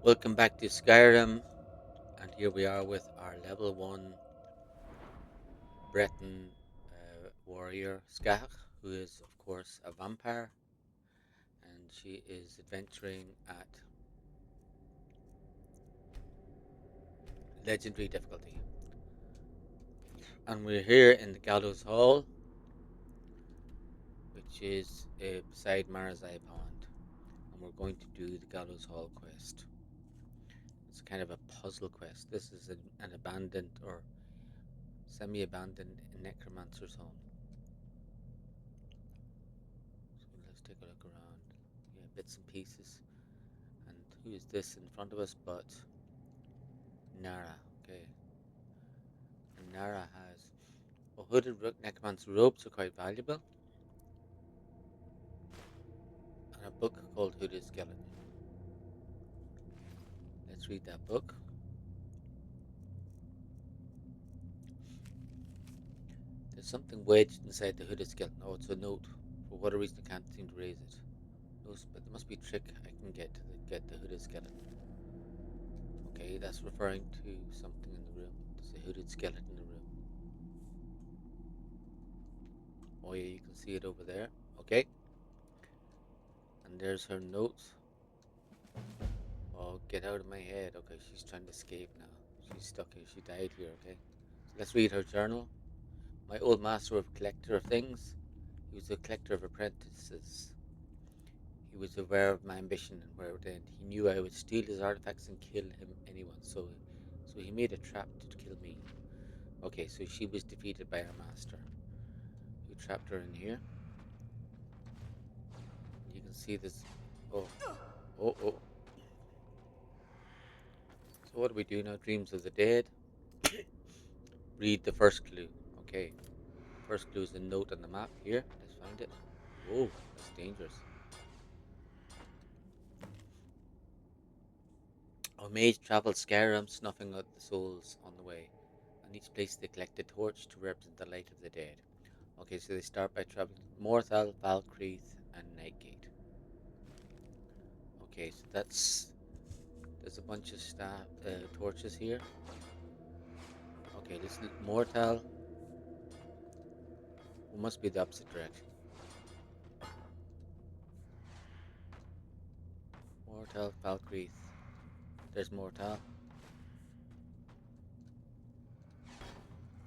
Welcome back to Skyrim, and here we are with our level 1 Breton warrior, Scathach, who is, of course, a vampire, and she is adventuring at legendary difficulty. And we're here in the Gallows Hall, which is beside Marazai Pond, and we're going to do the Gallows Hall quest. It's kind of a puzzle quest. This is an abandoned or semi abandoned necromancer's home. So let's take a look around. Yeah, bits and pieces. And who is this in front of us but Nara? Okay. And Nara has a hooded necromancer robes are quite valuable, and a book called Hooded Skeleton. Let's read that book. There's something wedged inside the hooded skeleton. Oh, it's a note. For whatever reason, I can't seem to raise it. No, but there must be a trick I can get the hooded skeleton. Okay, that's referring to something in the room. There's a hooded skeleton in the room. Oh yeah, you can see it over there. Okay, and there's her notes. Oh, get out of my head. Okay, she's trying to escape now. She's stuck here. She died here, okay? So let's read her journal. My old master was a collector of things. He was a collector of apprentices. He was aware of my ambition and where it would end. He knew I would steal his artifacts and kill him anyone, so he made a trap to kill me. Okay, so she was defeated by her master, who trapped her in here. You can see this. Oh, oh, oh. So what do we do now? Dreams of the dead. Read the first clue. Okay, first clue is a note on the map here. Let's find it. Whoa, that's dangerous. Our mage travelled Skyrim, snuffing out the souls on the way. On each place they collect a torch to represent the light of the dead. Okay, so they start by travelling Morthal, Valkrith, and Nightgate. Okay, so there's a bunch of torches here. Okay, this is Mortal. It must be the opposite direction. Mortal, Valkrith. There's Mortal.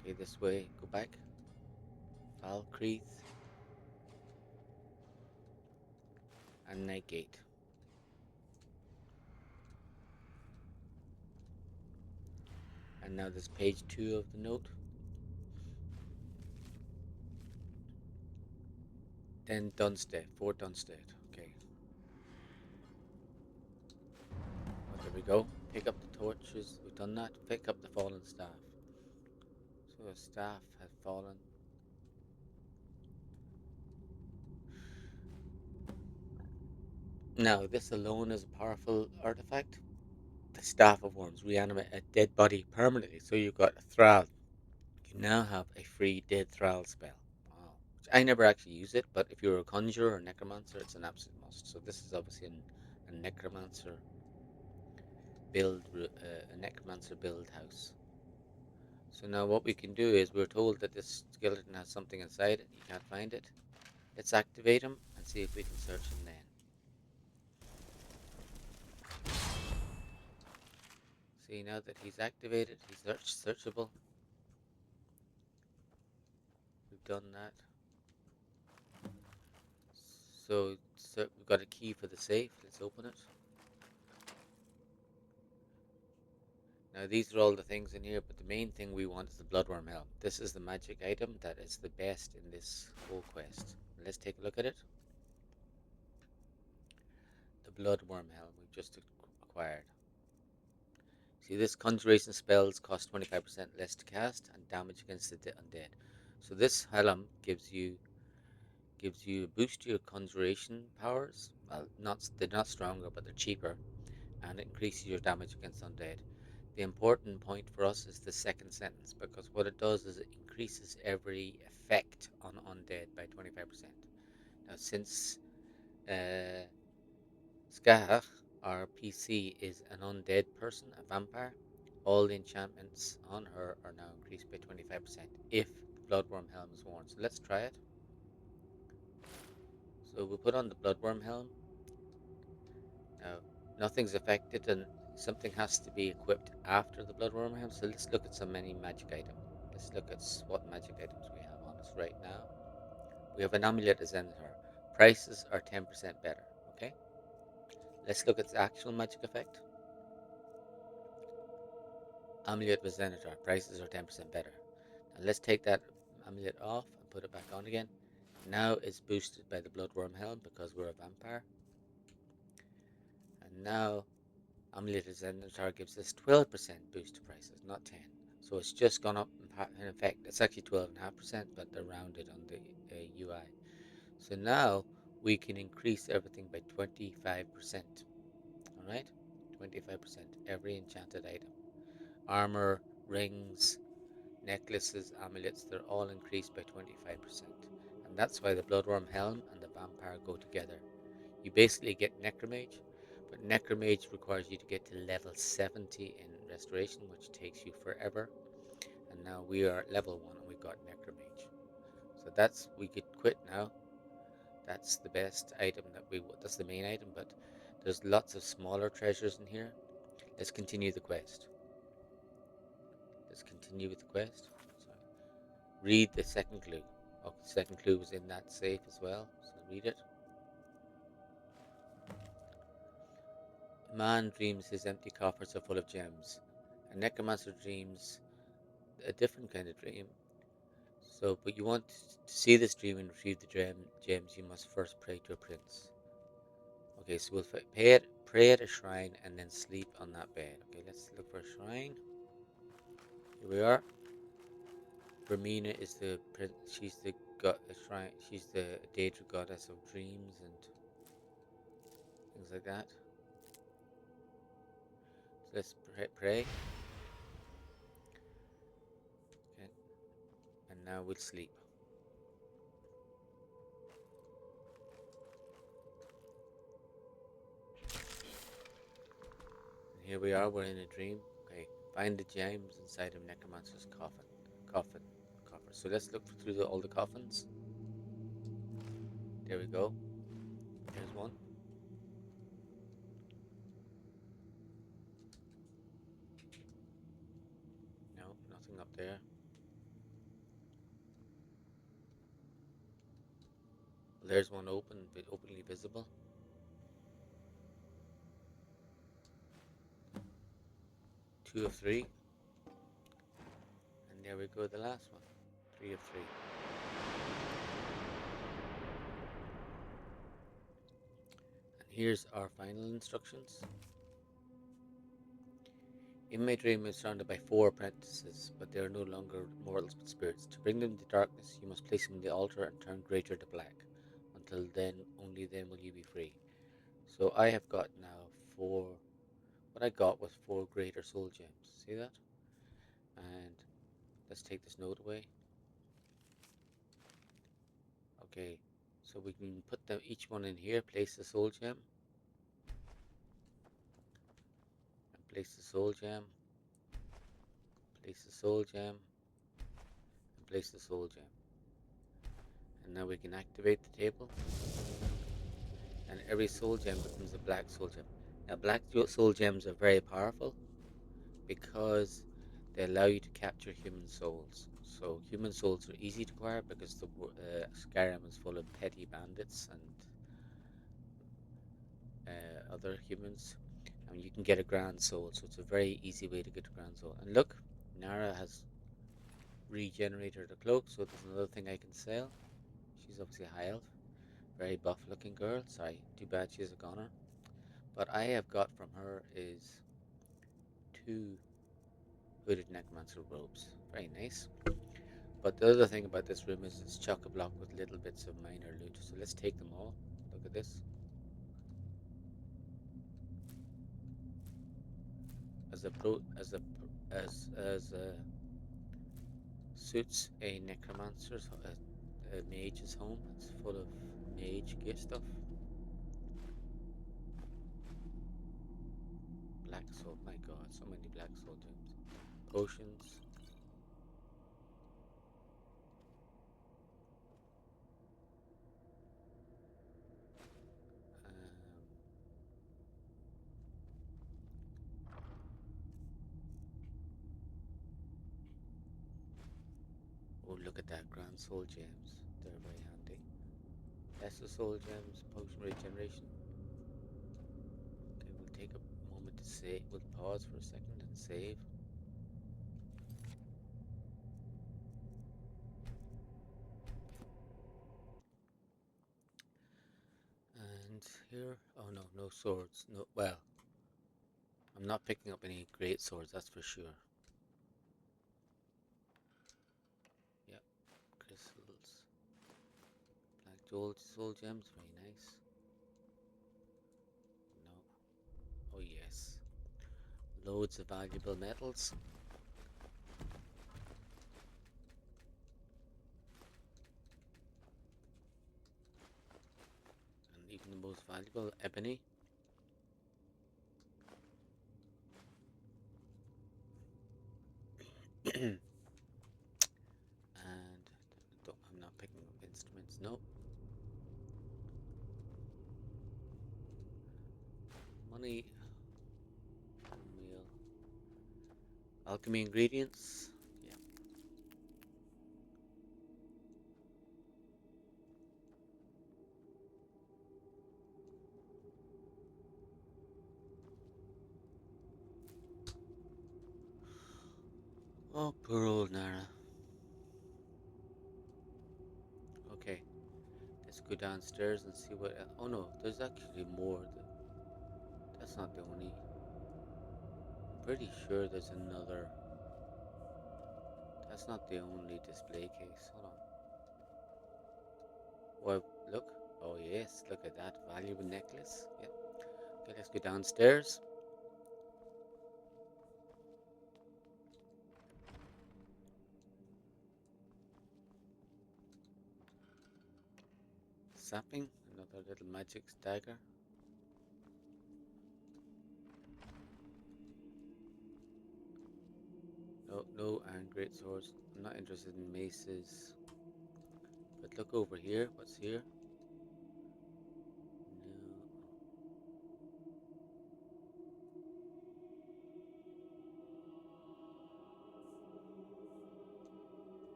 Okay, this way. Go back. Valkrith and Nightgate. And now there's page 2 of the note. Then Dunstead, Fort Dunstead. Okay. Oh, there we go. Pick up the torches. We've done that. Pick up the fallen staff. So a staff has fallen. Now, this alone is a powerful artifact. The Staff of Worms reanimate a dead body permanently. So you've got a Thrall. You now have a free Dead Thrall spell. Wow. Which I never actually use it, but if you're a conjurer or necromancer, it's an absolute must. So this is obviously a necromancer a necromancer build house. So now what we can do is we're told that this skeleton has something inside it. You can't find it. Let's activate him and see if we can search him then. See, now that he's activated, he's searchable. We've done that. So we've got a key for the safe. Let's open it. Now these are all the things in here, but the main thing we want is the Bloodworm Helm. This is the magic item that is the best in this whole quest. Let's take a look at it. The Bloodworm Helm we've just acquired. See, this conjuration spells cost 25% less to cast and damage against the undead. So this helm gives you a boost to your conjuration powers. Well, they're not stronger, but they're cheaper, and it increases your damage against undead. The important point for us is the second sentence, because what it does is it increases every effect on undead by 25%. Now, since uh, Scathach, Our PC is an undead person, a vampire. All the enchantments on her are now increased by 25% if the Bloodworm Helm is worn. So let's try it. So we put on the Bloodworm Helm. Now, nothing's affected and something has to be equipped after the Bloodworm Helm. So let's look at some many magic items. Let's look at what magic items we have on us right now. We have an amulet as Zenithar. Prices are 10% better. Okay. Let's look at the actual magic effect. Amulet with Zenithar. Prices are 10% better. Now let's take that amulet off and put it back on again. Now it's boosted by the Bloodworm Helm because we're a vampire. And now Amulet of Zenithar gives us 12% boost to prices, not 10. So it's just gone up. In effect, it's actually 12.5%, but they're rounded on the UI. So now we can increase everything by 25%. Alright? 25%. Every enchanted item. Armor, rings, necklaces, amulets, they're all increased by 25%. And that's why the Bloodworm Helm and the Vampire go together. You basically get Necromage, but Necromage requires you to get to level 70 in Restoration, which takes you forever. And now we are at level 1 and we've got Necromage. So we could quit now. That's the best item that's the main item, but there's lots of smaller treasures in here. Let's continue the quest. Let's continue with the quest. Sorry. Read the second clue. Oh, the second clue was in that safe as well, so read it. A man dreams his empty coffers are full of gems. A necromancer dreams a different kind of dream. So, but you want to see this dream and retrieve the gems, you must first pray to a prince. Okay, so we'll pray at a shrine and then sleep on that bed. Okay, let's look for a shrine. Here we are. Vermina is the prince. She's the shrine. She's the Daedra goddess of dreams and things like that. So let's pray. Okay, and now we'll sleep. And here we are. We're in a dream. Okay, find the gems inside of Necromancer's coffin. Coffer. So let's look through all the coffins. There we go. Here's one. No, nothing up there. Well, there's one openly visible. 2 of 3. And there we go, the last one. 3 of 3. And here's our final instructions. In my dream, I was surrounded by 4 apprentices, but they are no longer mortal spirits. To bring them to darkness, you must place them on the altar and turn greater to black. Until then, only then will you be free. So I have got now 4. What I got was 4 greater soul gems. See that? And let's take this note away. Okay, so we can put them each one in here, place the soul gem, and place the soul gem, place the soul gem, and place the soul gem. And now we can activate the table, and every soul gem becomes a black soul gem. Now black soul gems are very powerful because they allow you to capture human souls. So human souls are easy to acquire because the Skyrim is full of petty bandits and other humans. And you can get a grand soul, so it's a very easy way to get a grand soul. And look, Nara has regenerated her cloak, so there's another thing I can sell. She's obviously a high elf, very buff looking girl. Sorry, too bad she's a goner. But I have got from her is 2 hooded necromancer robes, very nice. But the other thing about this room is it's chock-a-block with little bits of minor loot, so let's take them all. Look at this. As a suits a necromancer's a mage's home. It's full of mage gear stuff. black soul. My god, so many black soul gems. Potions. Oh, look at that. Grand soul gems. They're very handy. Lesser soul gems. Potion regeneration. Okay, we'll take a moment to save. We'll pause for a second and save. And here, oh no, no swords. No, well, I'm not picking up any great swords, that's for sure. Yep, crystals. Black gold soul gems, very nice. No, oh yes. Loads of valuable metals. And even the most valuable, ebony. And I'm not picking up instruments, no. Money, meal, alchemy ingredients. Yeah. Oh, poor old Nara. Okay, let's go downstairs and see what. Oh no, there's actually more. That's not the only. I'm pretty sure there's another. That's not the only display case. Hold on. Well, look. Oh yes, look at that valuable necklace. Yep. Okay, let's go downstairs. Sapping, another little magic dagger. No, no iron great swords. I'm not interested in maces. But look over here. What's here? No.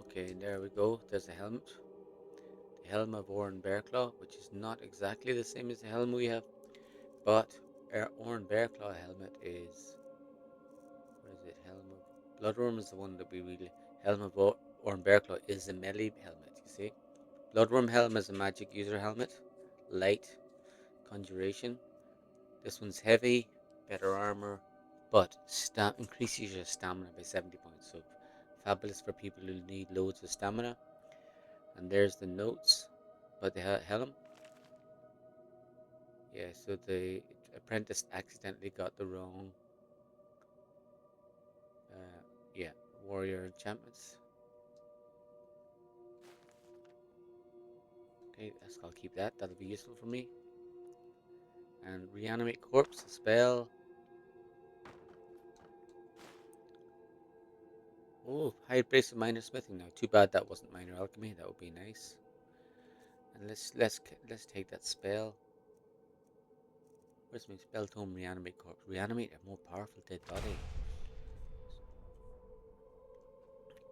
Okay, there we go. There's a helmet. The helm of Orin Bearclaw, which is not exactly the same as the helm we have, but our Orin Bearclaw helmet is. What is it? Helm of Bloodworm is the one that we really. Helm of Orin Bearclaw is a melee helmet. You see, Bloodworm Helm is a magic user helmet, light, conjuration. This one's heavy, better armor, but increases your stamina by 70 points. So fabulous for people who need loads of stamina. And there's the notes about the helm. Yeah, so the apprentice accidentally got the wrong, yeah, warrior enchantments. Okay, I'll keep that. That'll be useful for me. And reanimate corpse, a spell. Oh, high brace of minor smithing now. Too bad that wasn't minor alchemy. That would be nice. And let's take that spell. Where's my spell tome? Reanimate corpse. Reanimate a more powerful dead body.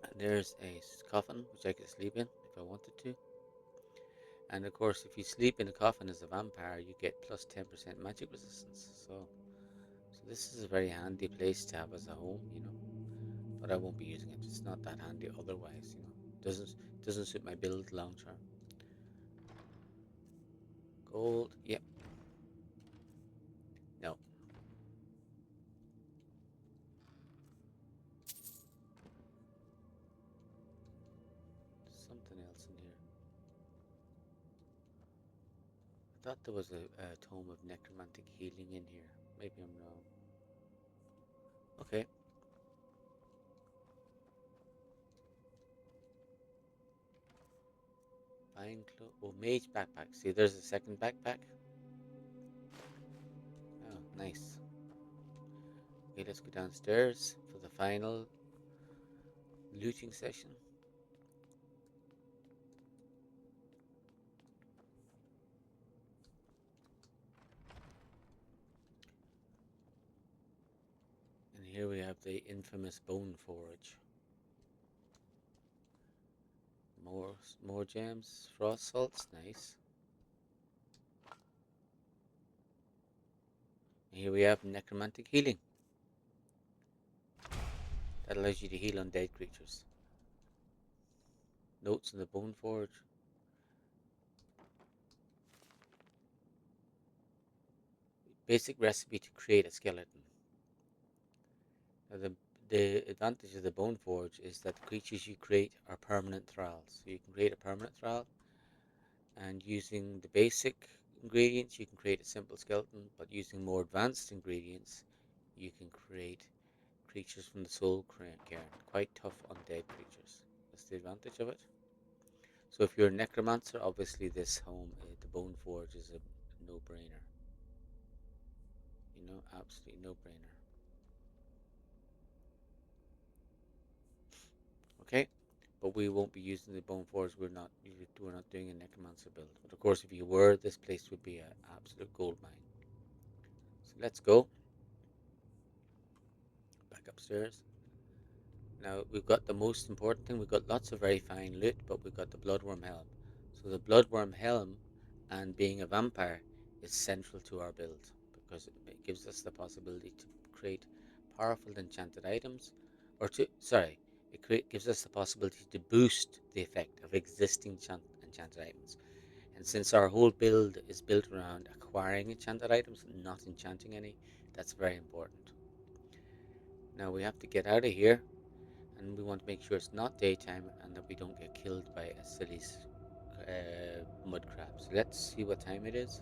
And there's a coffin which I could sleep in if I wanted to. And of course, if you sleep in a coffin as a vampire, you get plus 10% magic resistance. So this is a very handy place to have as a home, you know. But I won't be using it. It's not that handy otherwise, you know. Doesn't suit my build long term. Gold, yep. No. Something else in here. I thought there was a tome of necromantic healing in here. Maybe I'm wrong. Okay. Fine clothes. Oh, mage backpack. See, there's a second backpack. Nice. Okay, let's go downstairs for the final looting session. And here we have the infamous bone forge. More gems, frost salts, nice. And here we have necromantic healing. That allows you to heal undead creatures. Notes in the bone forge. Basic recipe to create a skeleton. Now the advantage of the bone forge is that the creatures you create are permanent thralls. So you can create a permanent thrall, and using the basic ingredients you can create a simple skeleton, but using more advanced ingredients you can create creatures from the soul cairn, quite tough undead creatures. That's the advantage of it. So if you're a necromancer, obviously this home, the bone forge, is a no-brainer. You know, absolutely no-brainer. Okay, but we won't be using the bone forge. We're not doing a necromancer build. But of course, if you were, this place would be an absolute gold mine. So let's go back upstairs. Now we've got the most important thing. We've got lots of very fine loot, but we've got the Bloodworm Helm. So the Bloodworm Helm and being a vampire is central to our build because it gives us the possibility to create powerful enchanted items, or gives us the possibility to boost the effect of existing enchanted items. And since our whole build is built around acquiring enchanted items, not enchanting any, that's very important. Now we have to get out of here, and we want to make sure it's not daytime and that we don't get killed by a silly mud crab. So let's see what time it is.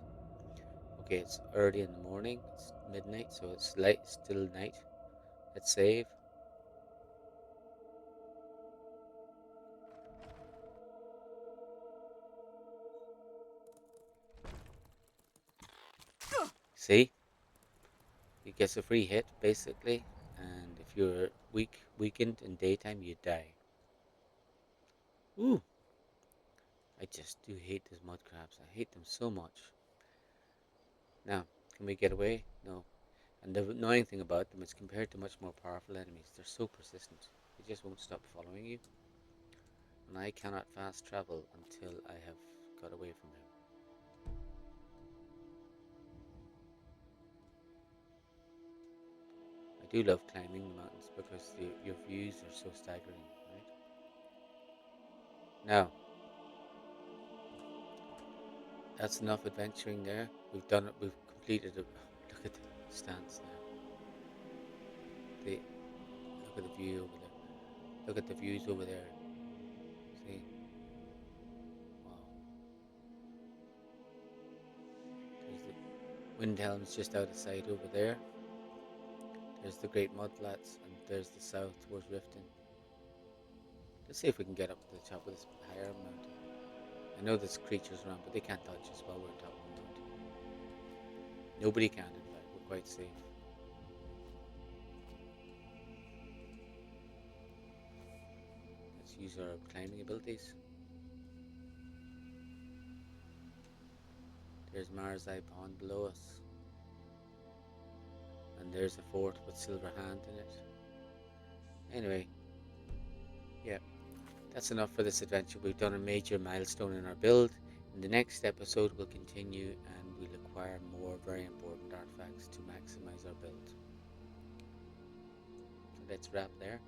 Okay, it's early in the morning. It's midnight, so it's late, still night. Let's save. See, you get a free hit basically, and if you're weakened in daytime, you die. Ooh, I just do hate these mud crabs. I hate them so much. Now, can we get away? No. And the annoying thing about them is compared to much more powerful enemies, they're so persistent. They just won't stop following you. And I cannot fast travel until I have got away from him. I do love climbing the mountains because your views are so staggering, right? Now, that's enough adventuring there. We've done it, we've completed it. Look at the stance there. Look at the view over there. Look at the views over there. See? Wow. There's the Windhelm's just out of sight over there. There's the Great Mudflats, and there's the south towards Riften. Let's see if we can get up to the top of this higher mountain. I know there's creatures around, but they can't touch us while we're on top of the mountain. Nobody can, in fact. We're quite safe. Let's use our climbing abilities. There's Mars Eye Pond below us. And there's a fort with Silver Hand in it. Anyway, yeah, that's enough for this adventure. We've done a major milestone in our build. In the next episode, we'll continue and we'll acquire more very important artifacts to maximize our build. So let's wrap there.